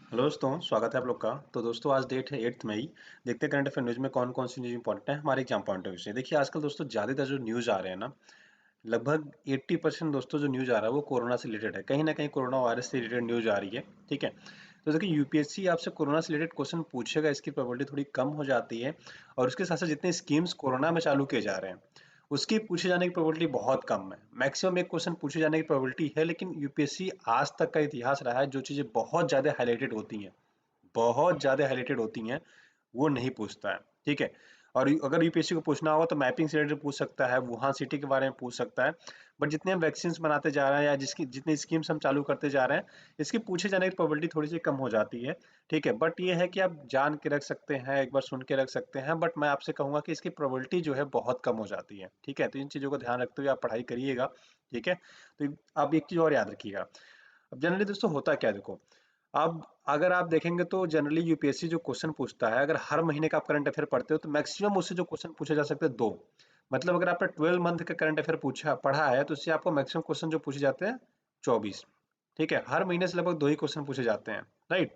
Hello दोस्तों, स्वागत है आप लोग का। तो दोस्तों आज डेट है 8 मई। देखते हैं करंट अफेयर न्यूज़ में कौन कौन सी न्यूज़ इंपॉर्टेंट है हमारे एग्जाम पॉइंट ऑफ व्यू से। देखिए आजकल दोस्तों ज़्यादातर जो न्यूज़ आ रहे हैं ना, लगभग 80% दोस्तों जो न्यूज़ आ रहा है वो कोरोना से रिलेटेड है। कहीं ना कहीं कोरोना वायरस से रिलेटेड न्यूज़ आ रही है। ठीक है, तो देखिए यूपीएससी आपसे कोरोना से रिलेटेड क्वेश्चन पूछेगा, इसकी प्रोबेबिलिटी थोड़ी कम हो जाती है। और उसके साथ साथ जितने स्कीम्स कोरोना में चालू किए जा रहे हैं उसकी पूछे जाने की प्रोबेबिलिटी बहुत कम है। मैक्सिमम एक क्वेश्चन पूछे जाने की प्रोबेबिलिटी है, लेकिन यूपीएससी आज तक का इतिहास रहा है जो चीज़ें बहुत ज़्यादा हाइलाइटेड होती हैं वो नहीं पूछता है। ठीक है, और अगर यूपीएससी को पूछना होगा तो मैपिंग से रिलेटेड पूछ सकता है, वुहान सिटी के बारे में पूछ सकता है। बट जितने हम वैक्सीन बनाते जा रहे हैं या जिसकी जितनी स्कीम्स हम चालू करते जा रहे हैं, इसकी पूछे जाने की प्रोबेबिलिटी थोड़ी सी कम हो जाती है। ठीक है, बट ये है कि आप जान के रख सकते हैं, एक बार सुन के रख सकते हैं, बट मैं आपसे कहूंगा कि इसकी प्रोबेबिलिटी जो है बहुत कम हो जाती है। ठीक है, तो इन चीज़ों को ध्यान रखते हुए आप पढ़ाई करिएगा। ठीक है, तो आप एक चीज़ और याद रखिएगा। अब जनरली दोस्तों होता क्या है, देखो अब अगर आप देखेंगे तो जनरली यूपीएससी जो क्वेश्चन पूछता है, अगर हर महीने का आप करंट अफेयर पढ़ते हो तो मैक्सिमम उससे जो क्वेश्चन पूछे जा सकते हैं दो। मतलब अगर आपने 12 मंथ का करंट अफेयर पूछा पढ़ा है तो उससे आपको मैक्सिमम क्वेश्चन जो पूछे जाते हैं 24। ठीक है, हर महीने से लगभग दो ही क्वेश्चन पूछे जाते हैं। राइट,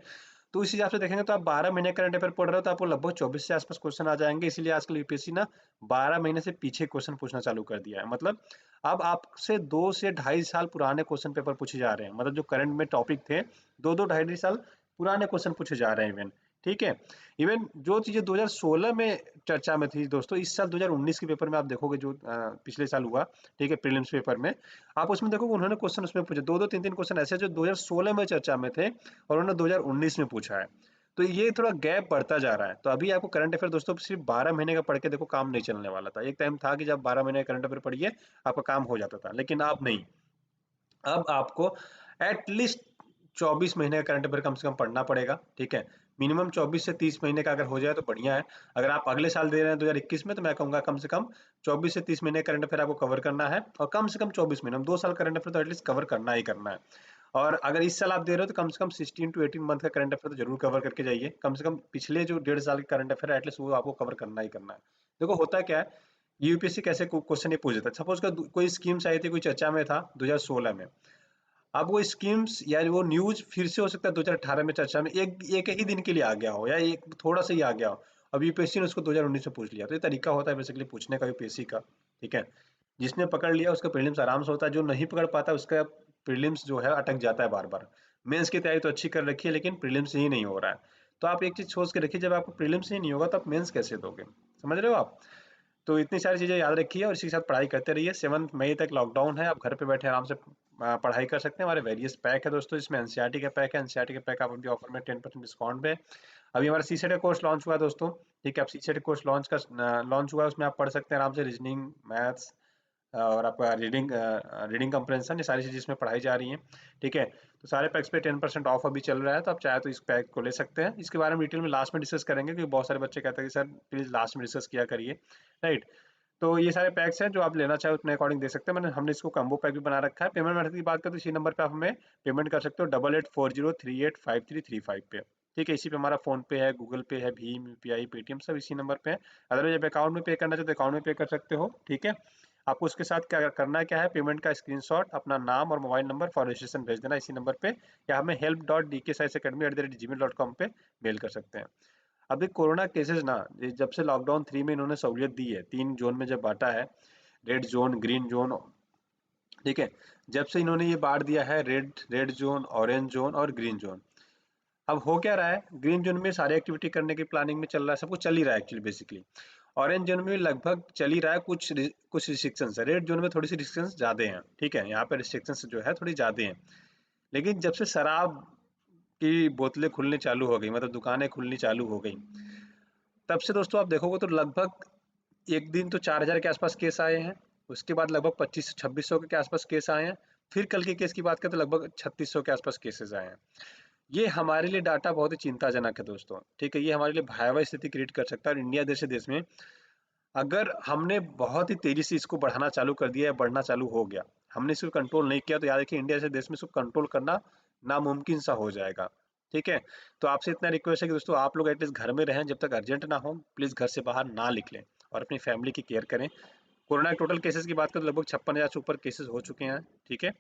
तो इस हिसाब से देखेंगे तो आप 12 महीने करंट अफेयर पढ़ रहे हो तो आपको लगभग 24 से आसपास क्वेश्चन आ जाएंगे। इसीलिए आजकल यूपीएससी ना 12 महीने से पीछे क्वेश्चन पूछना चालू कर दिया है। मतलब अब आपसे 2 से ढाई साल पुराने क्वेश्चन पेपर पूछे जा रहे हैं। मतलब जो करंट में टॉपिक थे, दो दो ढाई ढाई साल पुराने क्वेश्चन पूछे जा रहे हैं इवन। ठीक है, इवन जो चीजें 2016 में चर्चा में थी दोस्तों, इस साल 2019 के पेपर में आप देखोगे जो पिछले साल हुआ, ठीक है, प्रीलिम्स पेपर में, आप उसमें देखोगे उन्होंने क्वेश्चन उसमें पूछे, दो दो तीन तीन क्वेश्चन ऐसे जो 2016 में चर्चा में थे और उन्होंने 2019 में पूछा है। तो ये थोड़ा गैप बढ़ता जा रहा है। तो अभी आपको करंट अफेयर दोस्तों सिर्फ 12 महीने का पढ़ के देखो काम नहीं चलने वाला था। एक टाइम था कि जब 12 महीने का करंट अफेयर पढ़िए आपका काम हो जाता था, लेकिन अब नहीं। अब आपको एटलीस्ट 24 महीने का करंट अफेयर कम से कम पढ़ना पड़ेगा। ठीक है, मिनिमम 24 से 30 महीने का अगर हो जाए तो बढ़िया है। अगर आप अगले साल दे रहे हैं 2021 में, तो मैं कहूंगा कम से कम 24 से 30 महीने करंट अफेयर आपको कवर करना है। और कम से कम 24 महीने, 2 साल करंट अफेयर तो एटलीस्ट कवर करना ही करना है। और अगर इस साल आप दे रहे हो तो कम से कम 16 to 18 मंथ का करंट अफेयर तो जरूर कवर करके जाइए। कम से कम पिछले जो 1.5 साल के करंट अफेयर है एटलीस्ट वो आपको कवर करना ही करना है। देखो होता क्या है, यूपीएससी कैसे क्वेश्चन ये पूछ देता है। सपोज का कोई स्कीम्स आई थी, कोई चर्चा में था 2016 में, अब वो स्कीम्स या वो न्यूज फिर से हो सकता है 2018 में चर्चा में एक एक ही दिन के लिए आ गया हो या एक थोड़ा सा ही आ गया हो। अब यूपीएससी ने उसको 2019 में पूछ लिया। तो ये तरीका होता है बेसिकली पूछने का यूपीएससी का। ठीक है, जिसने पकड़ लिया उसका प्रीलिम्स आराम से होता है, जो नहीं पकड़ पाता उसका प्रीलिम्स जो है अटक जाता है बार बार। मेंस की तैयारी तो अच्छी कर रखी है लेकिन प्रीलिम्स ही नहीं हो रहा है। तो आप एक चीज सोच के रखिए, जब आपको प्रीलिम्स ही नहीं होगा तो आप मेंस कैसे दोगे। समझ रहे हो आप। तो इतनी सारी चीज़ें याद रखिए और इसी के साथ पढ़ाई करते रहिए। 7 मई तक लॉकडाउन है, आप घर पे बैठे आराम से पढ़ाई कर सकते हैं। हमारे वेरियस पैक है दोस्तों, इसमें एनसीईआरटी का पैक है। एनसीईआरटी का पैक आप अभी ऑफर में 10% डिस्काउंट पे है। अभी हमारा सीसेट का कोर्स लॉन्च हुआ है दोस्तों। ठीक है, आप सीसेट कोर्स लॉन्च हुआ है, उसमें आप पढ़ सकते हैं आराम से रीजनिंग, मैथ्स और आपका रीडिंग कंप्रेंशन, ये सारी चीज़ें इसमें पढ़ाई जा रही हैं। ठीक है, तो सारे पैक्स पे 10% ऑफ अभी चल रहा है, तो आप चाहे तो इस पैक को ले सकते हैं। इसके बारे में डिटेल में लास्ट में डिस्कस करेंगे, क्योंकि बहुत सारे बच्चे कहते हैं कि सर प्लीज़ लास्ट में डिस्कस किया करिए। राइट, तो ये सारे पैक्स हैं जो आप लेना चाहे उतने अकॉर्डिंग दे सकते हैं। हमने इसको कम्बो पैक भी बना रखा है। पेमेंट मेथड की बात करें तो इसी नंबर पे आप हमें पेमेंट कर सकते हो, 8840385335 पे। ठीक है, इसी पे हमारा फोन पे है, गूगल पे है, भीम, यूपीआई, पेटीएम सब इसी नंबर पे है। अदरवाइज आप अकाउंट में पे करना चाहते हो अकाउंट में पे कर सकते हो। ठीक है, आपको उसके साथ क्या करना क्या है, पेमेंट का स्क्रीनशॉट, अपना नाम और मोबाइल नंबर फॉर रजिस्ट्रेशन भेज देना इसी नंबर पे, या हमें help.dkscienceacademy@gmail.com पे मेल कर सकते हैं। अभी कोरोना केसेस ना, ये जब से लॉकडाउन 3 में इन्होंने सहूलियत दी है, 3 जोन में जब बांटा है, रेड जोन, ग्रीन जोन। ठीक है, जब से इन्होंने ये बांट दिया है red red zone, orange zone और ग्रीन जोन, अब हो क्या रहा है, ग्रीन जोन में सारी एक्टिविटी करने की प्लानिंग में चल रहा है, सब कुछ चल ही रहा है एक्चुअली बेसिकली। ऑरेंज जोन में लगभग चल ही रहा है, कुछ रिस्ट्रिक्शंस है। रेड जोन में थोड़ी सी रिस्ट्रिक्शंस ज्यादा हैं। ठीक है, यहाँ पे रिस्ट्रिक्शंस जो है थोड़ी ज्यादा हैं। लेकिन जब से शराब की बोतलें खुलनी चालू हो गई, मतलब दुकानें खुलनी चालू हो गई, तब से दोस्तों आप देखोगे तो लगभग एक दिन तो 4,000 के आसपास केस आए हैं। उसके बाद लगभग 25 से 2600 के आसपास केस आए हैं। फिर कल के केस की बात करें तो लगभग 3600 के आसपास केसेस आए हैं। ये हमारे लिए डाटा बहुत ही चिंताजनक है दोस्तों। ठीक है, ये हमारे लिए भयावह स्थिति क्रिएट कर सकता है। और इंडिया जैसे देश में अगर हमने बहुत ही तेजी से इसको बढ़ाना चालू कर दिया है, बढ़ना चालू हो गया, हमने इसको कंट्रोल नहीं किया, तो याद रखिए इंडिया जैसे देश में इसको कंट्रोल करना नामुमकिन सा हो जाएगा। ठीक है, तो आपसे इतना रिक्वेस्ट है कि दोस्तों आप लोग एटलीस्ट घर में रहें, जब तक अर्जेंट ना हो प्लीज घर से बाहर ना निकलें और अपनी फैमिली की केयर करें। कोरोना के टोटल केसेस की बात करें तो लगभग 56,000 से ऊपर केसेस हो चुके हैं। ठीक है,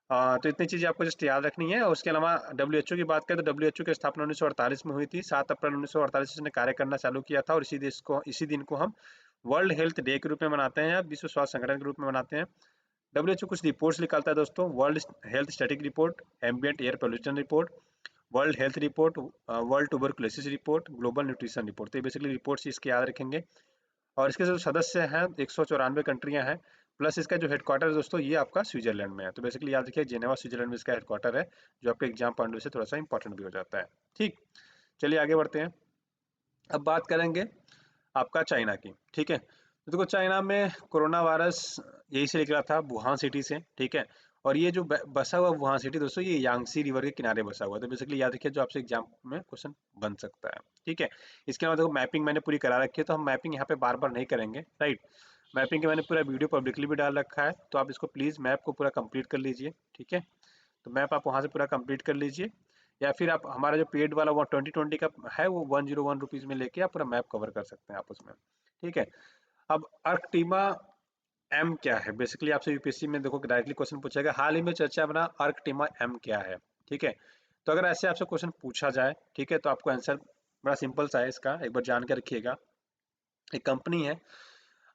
तो इतनी चीज़ें आपको जस्ट याद रखनी है। और उसके अलावा डब्ल्यूएचओ की बात करें तो डब्ल्यूएचओ की स्थापना 1948 में हुई थी। 7 अप्रैल 1948 से इसने कार्य करना चालू किया था और इसी दिन को हम वर्ल्ड हेल्थ डे के रूप में मनाते हैं या विश्व स्वास्थ्य संगठन के रूप में मनाते हैं। डब्ल्यूएचओ कुछ रिपोर्ट्स निकालता है दोस्तों, world health static report, ambient air pollution report, world health report, world tuberculosis report, global nutrition report. तो ये बेसिकली रिपोर्ट्स इसके याद रखेंगे। और इसके जो सदस्य हैं 194 कंट्रियां हैं, प्लस इसका जो हेडक्वार्टर है दोस्तों ये आपका स्विट्जरलैंड में है। तो बेसिकली याद रखिए जेनेवा स्विट्जरलैंड में इसका हेडक्वार्टर है, जो आपके एग्जाम पॉइंट ऑफ व्यू से थोड़ा सा इंपॉर्टेंट भी हो जाता है। ठीक, चलिए आगे बढ़ते हैं। अब बात करेंगे आपका चाइना की। ठीक है, तो देखो चाइना में कोरोना वायरस यही से निकला था, वुहान सिटी से। ठीक है, और ये जो बसा हुआ वुहान सिटी दोस्तों ये यांगसी रिवर के किनारे बसा हुआ है। तो बेसिकली याद रखिए जो आपसे एग्जाम में क्वेश्चन बन सकता है। ठीक है, इसके अलावा देखो मैपिंग मैंने पूरी करा रखी है, तो हम मैपिंग यहाँ पे बार बार नहीं करेंगे। राइट, मैपिंग के मैंने पूरा वीडियो पब्लिकली भी डाल रखा है, तो आप इसको प्लीज़ मैप को पूरा कंप्लीट कर लीजिए। ठीक है, तो मैप आप वहाँ से पूरा कंप्लीट कर लीजिए, या फिर आप हमारा जो पेड वाला वो 2020 का है वो 101 रुपीज़ में लेके आप पूरा मैप कवर कर सकते हैं आप उसमें। ठीक है, अब अर्कटीमा एम क्या है, बेसिकली आपसे यूपीएससी में देखो डायरेक्टली क्वेश्चन पूछेगा, हाल ही में चर्चा बना अर्कटीमा एम क्या है। ठीक है, तो अगर ऐसे आपसे क्वेश्चन पूछा जाए, ठीक है, तो आपको आंसर बड़ा सिंपल सा है इसका, एक बार जान के रखिएगा। एक कंपनी है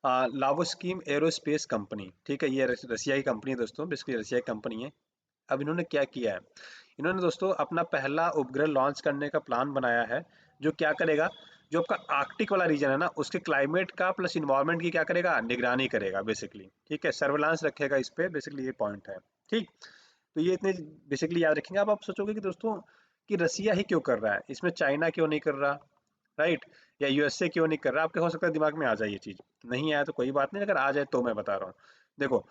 लावोस्कीम एरोस्पेस कंपनी। ठीक है, ये रसिया की कंपनी है दोस्तों, बेसिकली रसिया की कंपनी है। अब इन्होंने क्या किया है, इन्होंने दोस्तों अपना पहला उपग्रह लॉन्च करने का प्लान बनाया है, जो क्या करेगा, जो आपका आर्कटिक वाला रीजन है ना उसके क्लाइमेट का प्लस इन्वायरमेंट की क्या करेगा, निगरानी करेगा बेसिकली। ठीक है, सर्वेलांस रखेगा इस पे, बेसिकली ये पॉइंट है। ठीक, तो ये इतने बेसिकली याद रखेंगे। अब आप सोचोगे कि दोस्तों कि रसिया ही क्यों कर रहा है, इसमें चाइना क्यों नहीं कर रहा, राइट, या यूएसए क्यों नहीं कर रहा। आपके हो सकता है दिमाग में आ जाए ये चीज, नहीं आया तो कोई बात नहीं, अगर आ जाए तो मैं बता रहा हूँ। देखो,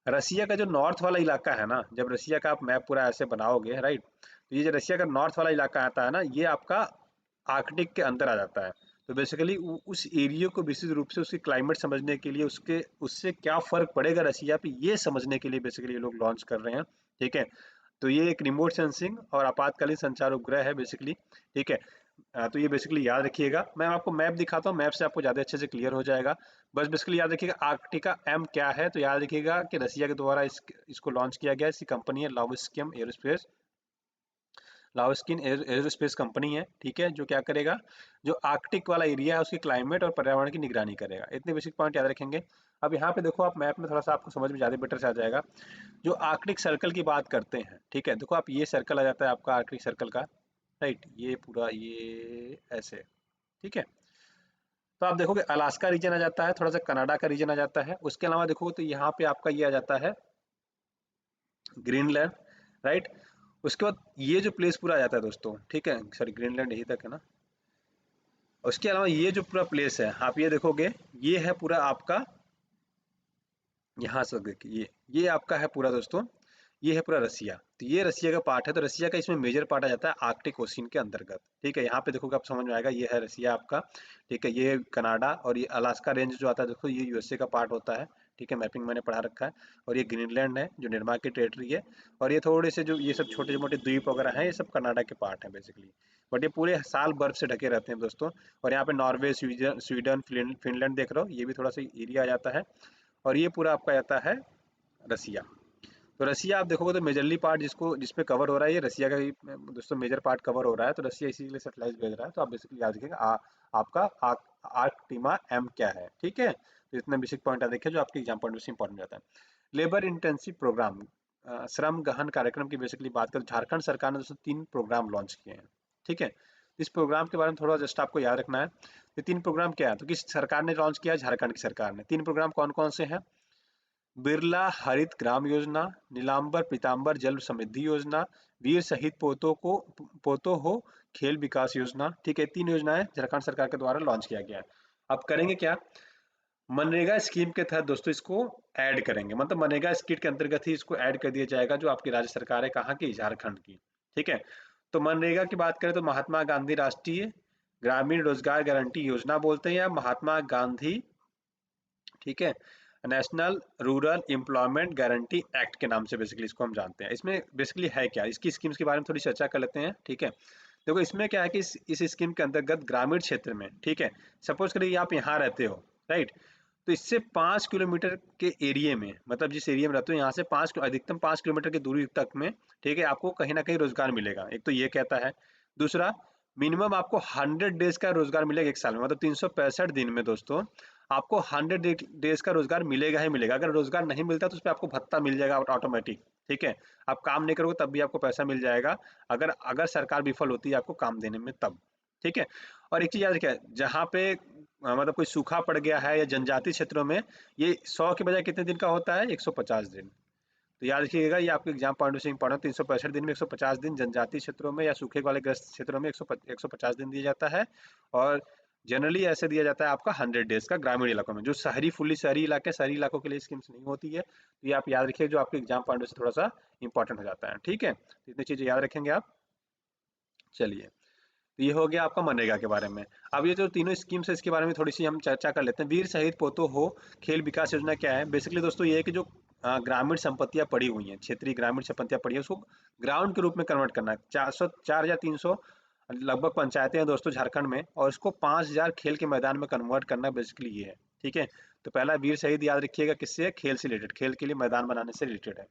रसिया का जो नॉर्थ वाला इलाका है ना, जब रसिया का आप मैप पूरा ऐसे बनाओगे, राइट, तो ये जो रसिया का नॉर्थ वाला इलाका आता है ना, ये आपका आर्कटिक के अंदर आ जाता है। तो बेसिकली उस एरिया को विशेष रूप से उसकी क्लाइमेट समझने के लिए, उसके उससे क्या फर्क पड़ेगा रसिया पे, ये समझने के लिए बेसिकली ये लोग लॉन्च कर रहे हैं। ठीक है, तो ये एक रिमोट सेंसिंग और आपातकालीन संचार उपग्रह है बेसिकली। ठीक है, तो ये बेसिकली याद रखिएगा। मैं आपको मैप दिखाता हूँ, मैप से आपको ज़्यादा अच्छे से क्लियर हो जाएगा। बस बेसिकली याद रखिएगा आर्कटिका एम क्या है, तो याद रखिएगा कि रसिया के द्वारा इसको लॉन्च किया गया। इसकी कंपनी है लावोस्कियम एरोस्पेस, लावोस्किन एरोस्पेस कंपनी है। ठीक है, जो क्या करेगा, जो आर्कटिक वाला एरिया है उसकी क्लाइमेट और पर्यावरण की निगरानी करेगा। इतने बेसिक पॉइंट याद रखेंगे। अब यहाँ पे देखो आप मैप में थोड़ा सा आपको समझ में ज़्यादा बेटर से आ जाएगा। जो आर्कटिक सर्कल की बात करते हैं, ठीक है, देखो आप ये सर्कल आ जाता है आपका आर्कटिक सर्कल का, राइट, ये पूरा ये ऐसे। ठीक है, तो आप देखोगे अलास्का रीजन आ जाता है, थोड़ा सा कनाडा का रीजन आ जाता है। उसके अलावा देखोगे तो यहाँ पे आपका ये आ जाता है ग्रीनलैंड, राइट। उसके बाद ये जो प्लेस पूरा आ जाता है दोस्तों, ठीक है, सॉरी ग्रीनलैंड यही तक है ना। उसके अलावा ये जो पूरा प्लेस है आप ये देखोगे, ये है पूरा आपका, यहाँ से देखिए ये आपका है पूरा दोस्तों, ये है पूरा रसिया। तो ये रसिया का पार्ट है, तो रसिया का इसमें मेजर पार्ट आ जाता है आर्कटिक ओशियन के अंतर्गत। ठीक है, यहाँ पे देखोगे आप समझ में आएगा, ये है रसिया आपका। ठीक है, ये कनाडा और ये अलास्का रेंज जो आता है दोस्तों ये यूएसए का पार्ट होता है। ठीक है, मैपिंग मैंने पढ़ा रखा है। और ये ग्रीनलैंड है जो डेनमार्क की टेरिटरी है। और ये थोड़े से जो ये सब छोटे मोटे द्वीप वगैरह हैं ये सब कनाडा के पार्ट हैं बेसिकली। बट ये पूरे साल बर्फ से ढके रहते हैं दोस्तों। और यहाँ पे नॉर्वे, स्वीडन स्वीडन फिनलैंड देख रहे हो, ये भी थोड़ा सा एरिया आ जाता है। और ये पूरा आपका आता है रसिया। तो रसिया आप देखोगे तो मेजरली पार्ट जिसको जिसपे कवर हो रहा है ये रसिया का ही दोस्तों मेजर पार्ट कवर हो रहा है। तो रसिया इसीलिए सैटेलाइट भेज रहा है। तो आप बेसिकली याद रखिएगा आपका आर्कटिमा एम क्या है। ठीक है, तो इतने बेसिक पॉइंट आ देखिए जो आपके एग्जाम पॉइंट से इंपॉर्टेंट रहता है। लेबर इंटेंसिव प्रोग्राम, श्रम गहन कार्यक्रम की बेसिकली बात करें, झारखंड सरकार ने दोस्तों 3 प्रोग्राम लॉन्च किए हैं। ठीक है, इस प्रोग्राम के बारे में थोड़ा जस्ट आपको याद रखना है। ये 3 प्रोग्राम क्या है, तो किस सरकार ने लॉन्च किया है, झारखंड की सरकार ने। 3 प्रोग्राम कौन कौन से हैं, बिरला हरित ग्राम योजना, नीलांबर पीतांबर जल समृद्धि योजना, वीर शहीद पोतों हो खेल विकास योजना। ठीक है, 3 योजनाएं झारखंड सरकार के द्वारा लॉन्च किया गया है। अब करेंगे क्या, मनरेगा स्कीम के तहत दोस्तों इसको ऐड करेंगे, मतलब मनरेगा स्कीम के अंतर्गत ही इसको ऐड कर दिया जाएगा, जो आपकी राज्य सरकार है कहाँ की, झारखंड की। ठीक है, तो मनरेगा की बात करें तो महात्मा गांधी राष्ट्रीय ग्रामीण रोजगार गारंटी योजना बोलते हैं, या महात्मा गांधी, ठीक है, national rural employment guarantee act के नाम से बेसिकली इसको हम जानते हैं। इसमें बेसिकली है क्या, इसकी स्कीम्स के बारे में थोड़ी चर्चा कर लेते हैं। ठीक है, देखो इसमें क्या है कि इस स्कीम के अंतर्गत ग्रामीण क्षेत्र में, ठीक है, सपोज करिए आप यहाँ रहते हो, राइट, तो इससे 5 किलोमीटर के एरिया में, मतलब जिस एरिया में रहते हो यहाँ से अधिकतम 5 किलोमीटर की दूरी तक में, ठीक है, आपको कहीं ना कहीं रोजगार मिलेगा। एक तो ये कहता है। दूसरा, मिनिमम आपको 100 डेज का रोजगार मिलेगा एक साल में, मतलब 365 दिन में दोस्तों आपको 100 डेज का रोजगार मिलेगा ही मिलेगा। अगर रोजगार नहीं मिलता तो उस पर आपको भत्ता मिल जाएगा ऑटोमेटिक। ठीक है, आप काम नहीं करोगे तब भी आपको पैसा मिल जाएगा, अगर अगर सरकार विफल होती है आपको काम देने में तब। ठीक है। और एक चीज याद रखिए, जहाँ पे मतलब कोई सूखा पड़ गया है या जनजातीय क्षेत्रों में, ये 100 के बजाय कितने दिन का होता है, 150 दिन। तो याद रखिएगा, ये आपके एग्जाम पॉइंट से इंपॉर्टेंट, 365 दिन में 150 दिन जनजातीय क्षेत्रों में या सूखे वाले ग्रस्त क्षेत्रों में 150 दिन दिया जाता है। और जनरली ऐसे दिया जाता है आपका 100 डेज का ग्रामीण इलाकों में। जो शहरी फुल्ली शहरी इलाकों के लिए स्कीम्स नहीं होती है। तो ये आप याद रखिए, जो आपके एग्जाम पॉइंट से थोड़ा सा इंपॉर्टेंट हो जाता है। ठीक है, तो इतनी चीजें याद रखेंगे आप। चलिए, तो ये हो गया आपका मनरेगा के बारे में। अब ये जो तीनों स्कीम्स है इसके बारे में थोड़ी सी हम चर्चा कर लेते हैं। वीर शहीद पोतो हो खेल विकास योजना क्या है? बेसिकली दोस्तों ये है कि जो ग्रामीण संपत्तियां पड़ी हुई हैं, क्षेत्रीय ग्रामीण संपत्तियां पड़ी है, उसको ग्राउंड के रूप में कन्वर्ट करना है। 4 या 300 लगभग पंचायतें हैं दोस्तों झारखंड में, और इसको 5,000 खेल के मैदान में कन्वर्ट करना बेसिकली ये है। ठीक है, तो पहला वीर शहीद याद रखिएगा किससे है, खेल से रिलेटेड, खेल के लिए मैदान बनाने से रिलेटेड है।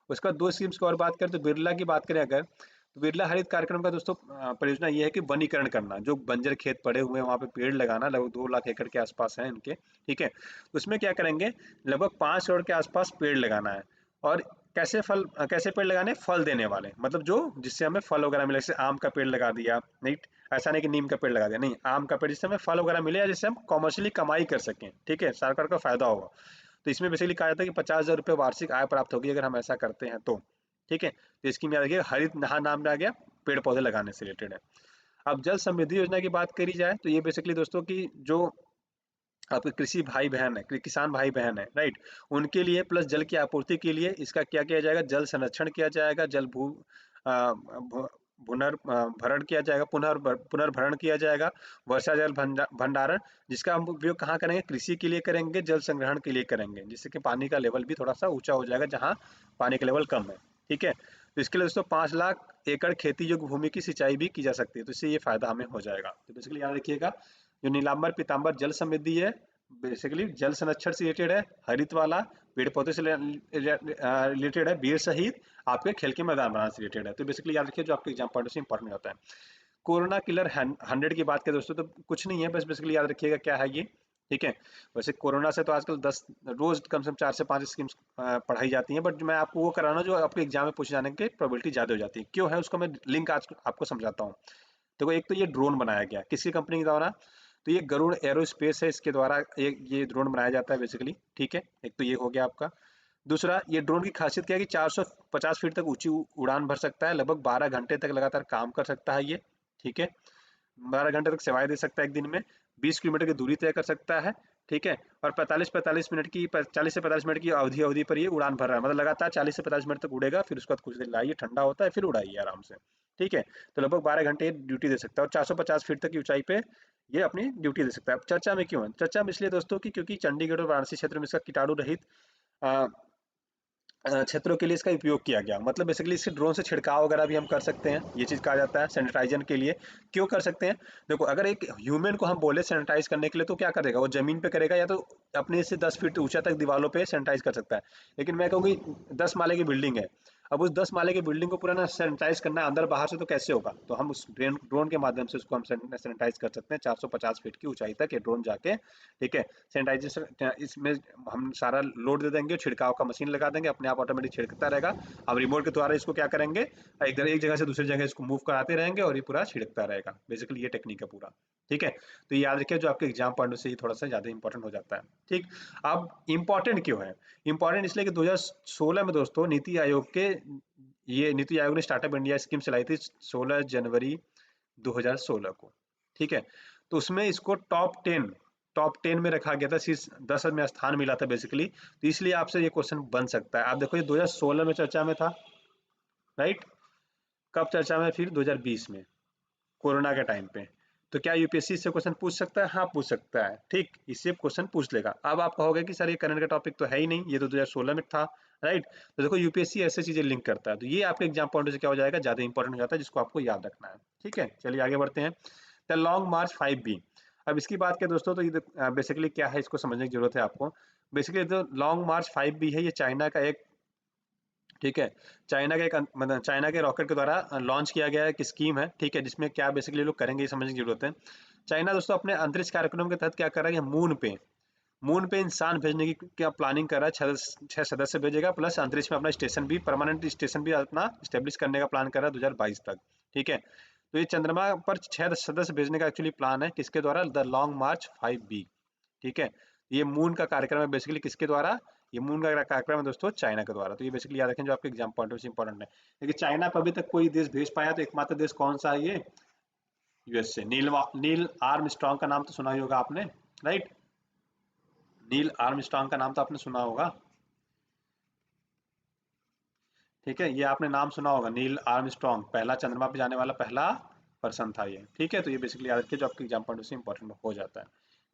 उसका दो स्कीम्स की और बात करें तो बिरला की बात करें अगर, तो बिरला हरित कार्यक्रम का दोस्तों परियोजना ये है कि वनीकरण करना, जो बंजर खेत पड़े हुए हैं वहाँ पे पेड़ लगाना, लगभग 2 लाख एकड़ के आसपास है इनके। ठीक है, उसमें क्या करेंगे, लगभग 5 करोड़ के आसपास पेड़ लगाना है। और कैसे पेड़ लगाने, फल देने वाले, मतलब जो जिससे हमें फल वगैरह मिले, जैसे आम का पेड़ लगा दिया, नहीं ऐसा नहीं कि नीम का पेड़ लगा दिया, नहीं, आम का पेड़ जिससे हमें फल वगैरह मिले या जिससे हम कॉमर्शियली कमाई कर सकें। ठीक है, सरकार का फायदा होगा। तो इसमें बेसिकली कहा जाता है कि 50,000 रुपये वार्षिक आय प्राप्त होगी अगर हम ऐसा करते हैं तो। ठीक है, तो इसकी में आ गया हरित नहा, नाम में आ गया पेड़ पौधे लगाने से रिलेटेड है। अब जल समृद्धि योजना की बात करी जाए तो ये बेसिकली दोस्तों की जो आपके कृषि भाई बहन है, किसान भाई बहन है, राइट, उनके लिए प्लस जल की आपूर्ति के लिए इसका क्या किया जाएगा, जल संरक्षण किया जाएगा, जल भू पुनर्भरण किया जाएगा, पुनर्भरण किया जाएगा, वर्षा जल भंडारण, जिसका हम उपयोग कहाँ करेंगे, कृषि के लिए करेंगे, जल संग्रहण के लिए करेंगे, जिससे कि पानी का लेवल भी थोड़ा सा ऊंचा हो जाएगा जहाँ पानी का लेवल कम है। ठीक है, तो इसके लिए दोस्तों 5 लाख एकड़ खेती योग्य भूमि की सिंचाई भी की जा सकती है, तो इससे ये फायदा हमें हो जाएगा। तो बेसिकली याद रखिएगा, जो नीलांबर पीतांबर जल समृद्धि है, बेसिकली जल संरक्षण से रिलेटेड है, हरित वाला पेड़ पौधे से रिलेटेड है, वीर शहीद आपके खेल के मैदान बनाने से रिलेटेड है। तो बेसिकली याद रखिए, जो आपके एग्जाम पॉइंट से इंपॉर्टेंट होता है। कोरोना किलर 100 की बात करें दोस्तों, तो कुछ नहीं है, बस बेसिकली याद रखिएगा क्या है ये। ठीक है, वैसे कोरोना से तो आजकल 10 रोज कम से कम 4 से 5 स्कीम्स पढ़ाई जाती हैं, बट मैं आपको वो कराना जो आपके एग्जाम में पूछे जाने की प्रोबेबिलिटी ज्यादा हो जाती है। क्यों है उसका मैं लिंक आज आपको समझाता हूँ। देखो, एक तो ये ड्रोन बनाया गया किसकी कंपनी के द्वारा, तो ये गरुड़ एरोस्पेस है, इसके द्वारा ये ड्रोन बनाया जाता है बेसिकली। ठीक है, एक तो ये हो गया आपका। दूसरा, ये ड्रोन की खासियत क्या है कि 450 फीट तक ऊंची उड़ान भर सकता है, लगभग 12 घंटे तक लगातार काम कर सकता है ये। ठीक है, 12 घंटे तक सेवाएं दे सकता है एक दिन में, 20 किलोमीटर की दूरी तय कर सकता है। ठीक है, और 40 से 45 मिनट की अवधि अवधि पर ये उड़ान भर रहा है, मतलब लगातार 40 से 45 मिनट तक उड़ेगा, फिर उसके बाद कुछ देर लाइए, ठंडा होता है, फिर उड़ाइए आराम से। ठीक है, तो लगभग 12 घंटे ड्यूटी दे सकता है, और 450 फीट तक की ऊंचाई पे ये अपनी ड्यूटी दे सकता है। अब चर्चा में क्यों है, चर्चा में इसलिए दोस्तों की क्योंकि चंडीगढ़ और वाराणसी क्षेत्र में इसका कीटाणु रहित क्षेत्रों के लिए इसका उपयोग किया गया। मतलब बेसिकली इससे ड्रोन से छिड़काव वगैरह भी हम कर सकते हैं, ये चीज़ कहा जाता है सैनिटाइजन के लिए। क्यों कर सकते हैं, देखो अगर एक ह्यूमन को हम बोले सैनिटाइज करने के लिए तो क्या करेगा, वो जमीन पे करेगा या तो अपने से 10 फीट ऊंचा तक दीवारों पे सैनिटाइज कर सकता है। लेकिन मैं कहूँगी 10 माले की बिल्डिंग है, अब उस 10 माले की बिल्डिंग को पूरा ना सैनिटाइज करना है अंदर बाहर से, तो कैसे होगा, तो हम उस ड्रोन के माध्यम से उसको हम सैनिटाइज कर सकते हैं 450 फीट की ऊंचाई तक ये ड्रोन जाके। ठीक है, सैनिटाइजेशन इसमें हम सारा लोड दे देंगे, छिड़काव का मशीन लगा देंगे, अपने आप ऑटोमेटिक छिड़कता रहेगा। अब रिमोट के द्वारा इसको क्या करेंगे, एक जगह से दूसरी जगह इसको मूव कराते रहेंगे और ये पूरा छिड़कता रहेगा। बेसिकली ये टेक्निक है पूरा। ठीक है, तो ये याद रखिए, जो आपके एग्जाम पॉइंट से ये थोड़ा सा ज्यादा इंपॉर्टेंट हो जाता है। ठीक, अब इंपॉर्टेंट क्यों है, इंपॉर्टेंट इसलिए कि 2016 में दोस्तों नीति आयोग ने स्टार्टअप इंडिया स्कीम चलाई थी 16 जनवरी 2016 को। ठीक है, तो उसमें इसको टॉप 10 में रखा गया था, शीर्ष 10 में स्थान मिला था बेसिकली। तो इसलिए आपसे ये क्वेश्चन बन सकता है। आप देखो, ये 2016 में चर्चा में था, राइट, कब चर्चा में, फिर 2020 में कोरोना के टाइम पे। तो क्या यूपीएससी से क्वेश्चन पूछ सकता है, हाँ पूछ सकता है। ठीक, इससे क्वेश्चन पूछ लेगा। अब आप कहोगे कि सर ये करंट का टॉपिक तो है ही नहीं, ये तो 2016 में था, राइट। तो देखो, यूपीएससी ऐसे चीजें लिंक करता है, तो ये आपके एग्जाम पॉइंट से क्या हो जाएगा, ज्यादा इंपॉर्टेंट हो जाता है, जिसको आपको याद रखना है। ठीक है, चलिए आगे बढ़ते हैं। The long March 5B। अब इसकी बात करें दोस्तों, तो ये बेसिकली क्या है, इसको समझने की जरूरत है आपको। बेसिकली जो लॉन्ग मार्च 5B है, ये चाइना का एक, ठीक है, चाइना का एक मतलब चाइना के रॉकेट के द्वारा लॉन्च किया गया एक स्कीम है, ठीक है, जिसमें क्या बेसिकली लोग करेंगे ये समझने की जरूरत है। चाइना दोस्तों अपने अंतरिक्ष कार्यक्रम के तहत क्या कर रहा है, मून पे इंसान भेजने की क्या प्लानिंग कर रहा है। 6 सदस्य भेजेगा, प्लस अंतरिक्ष में अपना स्टेशन भी, परमानेंट स्टेशन भी अपना स्टेब्लिश करने का प्लान कर रहा है 2022 तक, ठीक है। तो ये चंद्रमा पर 6 सदस्य भेजने का एक्चुअली प्लान है, किसके द्वारा, द लॉन्ग मार्च 5B, ठीक है। ये मून का कार्यक्रम है बेसिकली, किसके द्वारा, ये मून का कार्यक्रम है दोस्तों चाइना के द्वारा। तो ये बेसिकली याद रखें, जो आपके एग्जाम पॉइंट से इंपॉर्टेंट है। लेकिन चाइना पर अभी तक कोई देश भेज पाया तो एकमात्र देश कौन सा है, ये यूएसए। नील आर्मस्ट्रांग का नाम तो सुना ही होगा आपने, राइट। नील आर्मस्ट्रांग का नाम तो आपने सुना होगा, ठीक है, ये आपने नाम सुना होगा, नील आर्मस्ट्रांग, पहला चंद्रमा पे जाने वाला पहला पर्सन था ये, ठीक है। तो ये बेसिकली याद रखिए, जो आपके एग्जाम पॉइंट से इंपॉर्टेंट हो जाता है,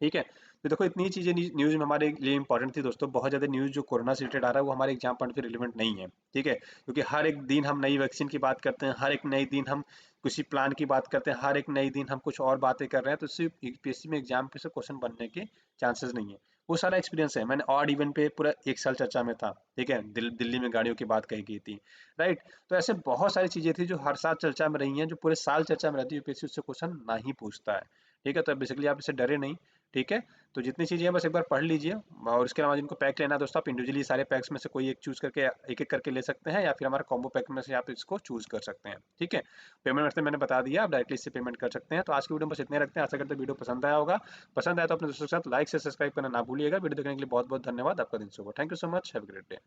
ठीक है। तो देखो इतनी चीजें न्यूज में हमारे लिए इंपॉर्टेंट थी दोस्तों। बहुत ज्यादा न्यूज जो कोरोना से रिलेटेड आ रहा है वो हमारे एग्जाम पॉइंट पे रिलेवेंट नहीं है, ठीक है, क्योंकि हर एक दिन हम नई वैक्सीन की बात करते हैं, हर एक नई दिन हम किसी प्लान की बात करते हैं, हर एक नई दिन हम कुछ और बातें कर रहे हैं, तो सिर्फ यूपीएससी में एग्जाम पे से क्वेश्चन बनने के चांसेस नहीं है। वो सारा एक्सपीरियंस है, मैंने ऑड इवन पे पूरा 1 साल चर्चा में था, ठीक है, दिल्ली में गाड़ियों की बात कही गई थी, राइट। तो ऐसे बहुत सारी चीजें थी जो हर साल चर्चा में रही हैं, जो पूरे साल चर्चा में रहती है, यूपीएससी उससे क्वेश्चन ना ही पूछता है, ठीक है। तो बेसिकली आप इससे डरे नहीं, ठीक है। तो जितनी चीजें हैं बस एक बार पढ़ लीजिए, और इसके अलावा जिनको पैक लेना है दोस्तों, आप इंडिविजुअली सारे पैक्स में से कोई एक चूज करके एक एक करके ले सकते हैं, या फिर हमारा कॉम्बो पैक में से आप इसको चूज कर सकते हैं, ठीक है। पेमेंट मेथड मैंने बता दिया, आप डायरेक्टली इससे पेमेंट कर सकते हैं। तो आज की वीडियो में बस इतने रखते हैं, आशा करते हैं वीडियो पसंद आया होगा। पसंद आया तो अपने दोस्तों के साथ लाइक से सब्सक्राइब करना ना भूलिएगा। वीडियो देखने के लिए बहुत बहुत धन्यवाद, आपका दिन शुभ हो। Thank you so much, have a great day.